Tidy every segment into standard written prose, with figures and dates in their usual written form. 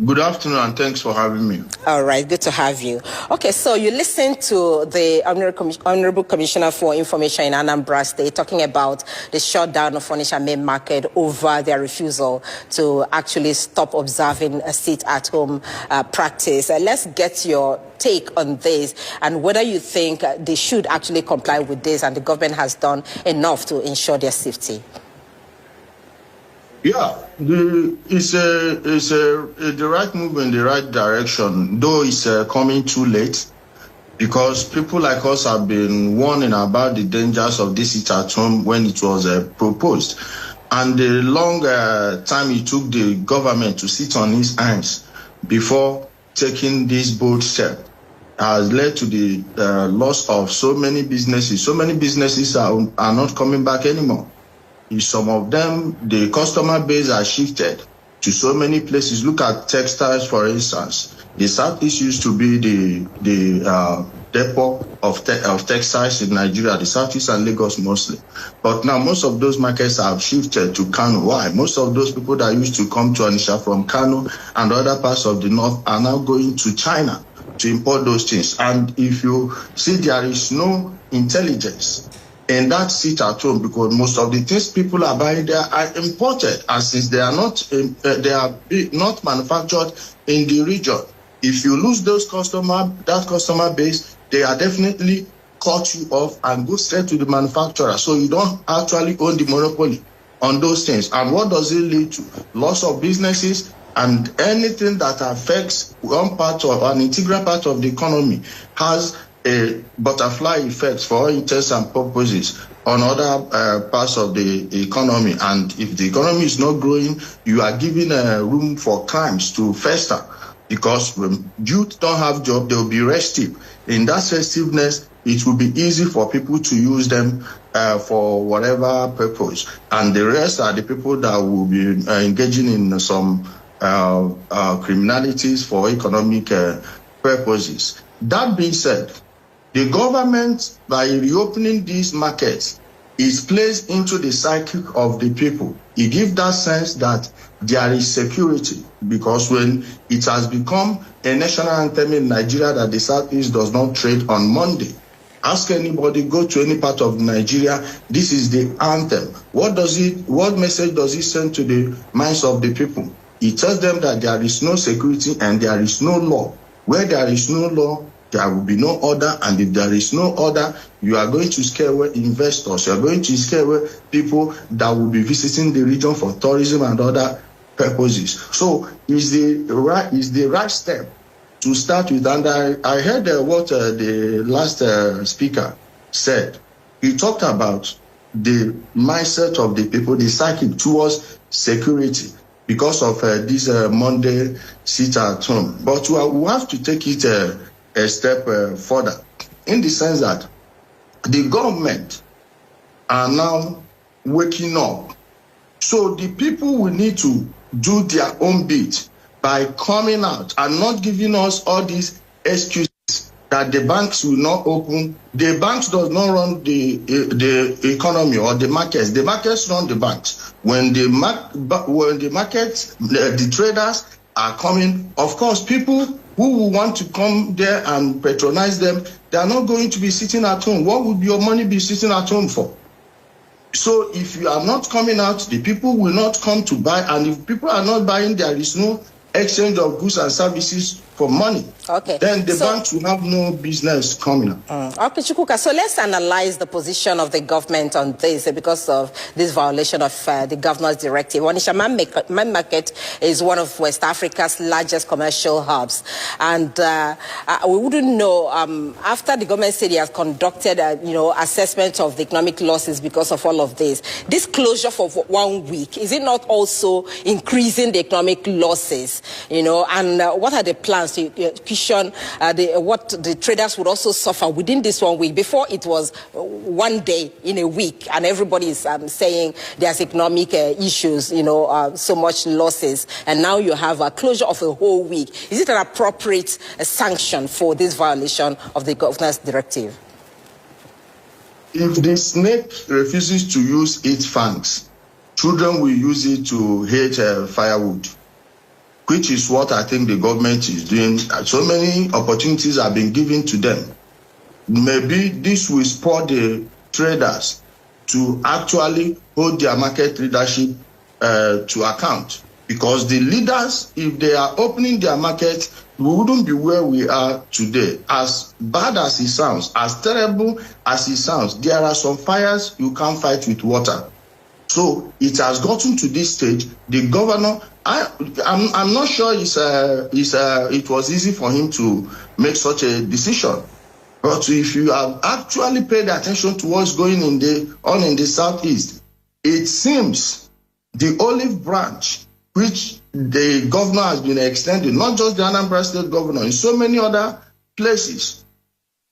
Good afternoon, and thanks for having me. All right, good to have you. Okay, so you listened to the Honorable Commissioner for Information in Anambra State talking about the shutdown of Onitsha main market over their refusal to actually stop observing a sit-at-home practice. Let's get your take on this and whether you think they should actually comply with this and the government has done enough to ensure their safety. Yeah, it's the right move in the right direction, though it's coming too late because people like us have been warning about the dangers of this sit at home when it was proposed. And the long time it took the government to sit on its hands before taking this bold step has led to the loss of so many businesses. So many businesses are not coming back anymore. In some of them, the customer base has shifted to so many places. Look at textiles, for instance. The Southeast used to be the depot of textiles in Nigeria, the Southeast and Lagos mostly. But now most of those markets have shifted to Kano. Why? Most of those people that used to come to Onitsha from Kano and other parts of the north are now going to China to import those things. And if you see, there is no intelligence in that sit at home because most of the things people are buying there are imported, and since they are not manufactured in the region, if you lose that customer base, they are definitely cut you off and go straight to the manufacturer. So you don't actually own the monopoly on those things. And what does it lead to? Loss of businesses and anything that affects one part of an integral part of the economy has a butterfly effect for all intents and purposes on other parts of the economy. And if the economy is not growing, you are giving room for crimes to fester because when youth don't have job, they will be restive. In that restiveness, it will be easy for people to use them for whatever purpose. And the rest are the people that will be engaging in some criminalities for economic purposes. That being said, the government, by reopening these markets, is placed into the psyche of the people. It gives that sense that there is security, because when it has become a national anthem in Nigeria that the Southeast does not trade on Monday, ask anybody, go to any part of Nigeria, this is the anthem. What message does it send to the minds of the people? It tells them that there is no security and there is no law. Where there is no law, there will be no order, and if there is no order, you are going to scare away investors. You are going to scare away people that will be visiting the region for tourism and other purposes. So is the right step to start with. And I heard what the last speaker said. He talked about the mindset of the people, the psyche towards security because of this Monday sit at home. But we have to take it a step further, in the sense that the government are now waking up. So the people will need to do their own bit by coming out and not giving us all these excuses that the banks will not open. The banks does not run the economy or the markets. The markets run the banks. When the traders are coming, of course, people who will want to come there and patronize them, they are not going to be sitting at home. What would your money be sitting at home for? So if you are not coming out, the people will not come to buy. And if people are not buying, there is no exchange of goods and services for money. Okay. Then the banks will have no business coming up. Okay, Chukwuka, so let's analyze the position of the government on this because of this violation of the governor's directive. Onitsha main market is one of West Africa's largest commercial hubs. And we wouldn't know, after the government said it has conducted assessment of the economic losses because of all of this closure for 1 week, is it not also increasing the economic losses? And what are the plans to cushion what the traders would also suffer within this 1 week? Before it was 1 day in a week, and everybody is saying there's economic issues, so much losses, and now you have a closure of a whole week. Is it an appropriate sanction for this violation of the governor's directive? If the snake refuses to use its fangs, children will use it to hate firewood. which is what I think the government is doing. So many opportunities have been given to them. Maybe this will spur the traders to actually hold their market leadership to account. Because the leaders, if they are opening their market, we wouldn't be where we are today. As bad as it sounds, as terrible as it sounds, there are some fires you can't fight with water. So it has gotten to this stage. The governor, I'm not sure it was easy for him to make such a decision. But if you have actually paid attention to what's going on in the southeast, it seems the olive branch, which the governor has been extending, not just the Anambra State governor, in so many other places.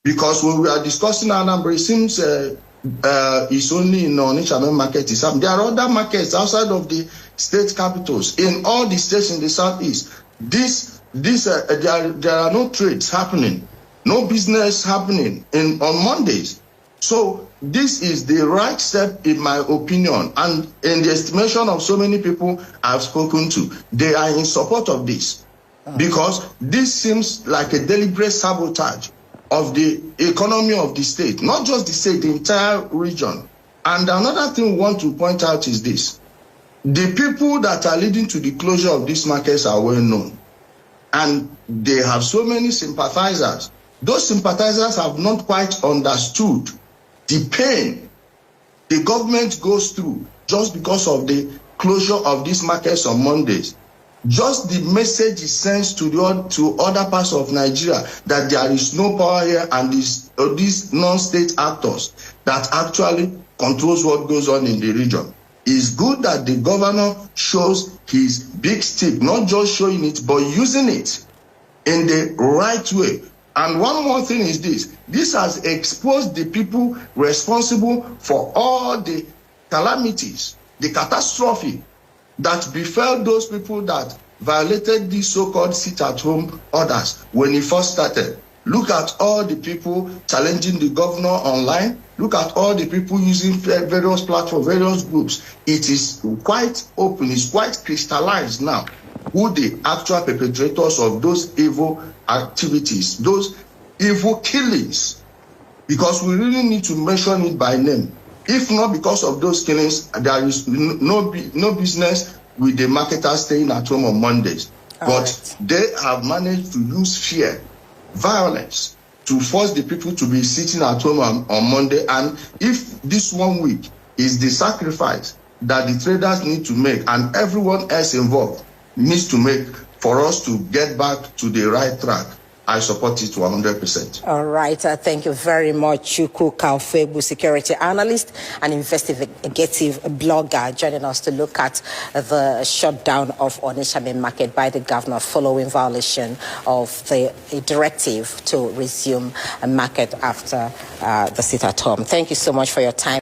Because when we are discussing Anambra, it seems it's only in Onitsha main market. There are other markets outside of the state capitals, in all the states in the southeast. There are no trades happening, no business happening on Mondays. So this is the right step, in my opinion, and in the estimation of so many people I've spoken to, they are in support of this, because this seems like a deliberate sabotage of the economy of the state, not just the state, the entire region. And another thing we want to point out is this: the people that are leading to the closure of these markets are well known, and they have so many sympathizers. Those sympathizers have not quite understood the pain the government goes through just because of the closure of these markets on Mondays. Just the message is sent to other parts of Nigeria that there is no power here, and these non-state actors that actually controls what goes on in the region. It's good that the governor shows his big stick, not just showing it, but using it in the right way. And one more thing is this has exposed the people responsible for all the calamities, the catastrophe that befell those people that violated these so-called sit-at-home orders when it first started. Look at all the people challenging the governor online. Look at all the people using various platforms, various groups. It is quite open, it's quite crystallized now who the actual perpetrators of those evil activities, those evil killings, because we really need to mention it by name. If not because of those killings, there is no business with the marketers staying at home on Mondays. But they have managed to use fear, violence, to force the people to be sitting at home on Monday. And if this 1 week is the sacrifice that the traders need to make, and everyone else involved needs to make for us to get back to the right track, I support it 100%. All right. Thank you very much, Chukwu Kaufegbu, security analyst and investigative blogger, joining us to look at the shutdown of Onitsha main market by the governor following violation of the directive to resume a market after the sit-at-home. Thank you so much for your time.